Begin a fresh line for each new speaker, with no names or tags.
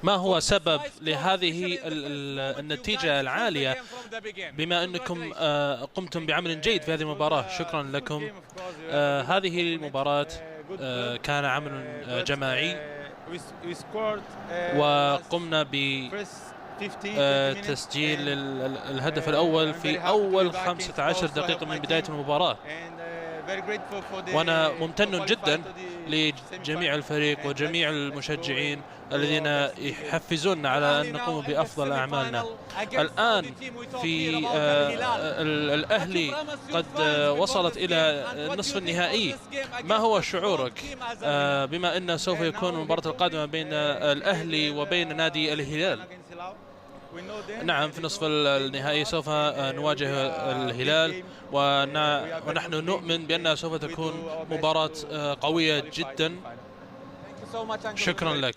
ما هو سبب لهذه النتيجة العالية بما أنكم قمتم بعمل جيد في هذه المباراة؟ شكرا لكم. هذه المباراة كان عمل جماعي وقمنا بتسجيل الهدف الأول في أول 15 دقيقة من بداية المباراة، وأنا ممتن جدا لجميع الفريق وجميع المشجعين الذين يحفزوننا على أن نقوم بأفضل أعمالنا. الآن في الأهلي قد وصلت إلى نصف النهائي، ما هو شعورك بما أن سوف يكون المباراة القادمة بين الأهلي وبين نادي الهلال؟ نعم، في نصف النهائي سوف نواجه الهلال، ونحن نؤمن بأنها سوف تكون مباراة قوية جدا. شكرا لك.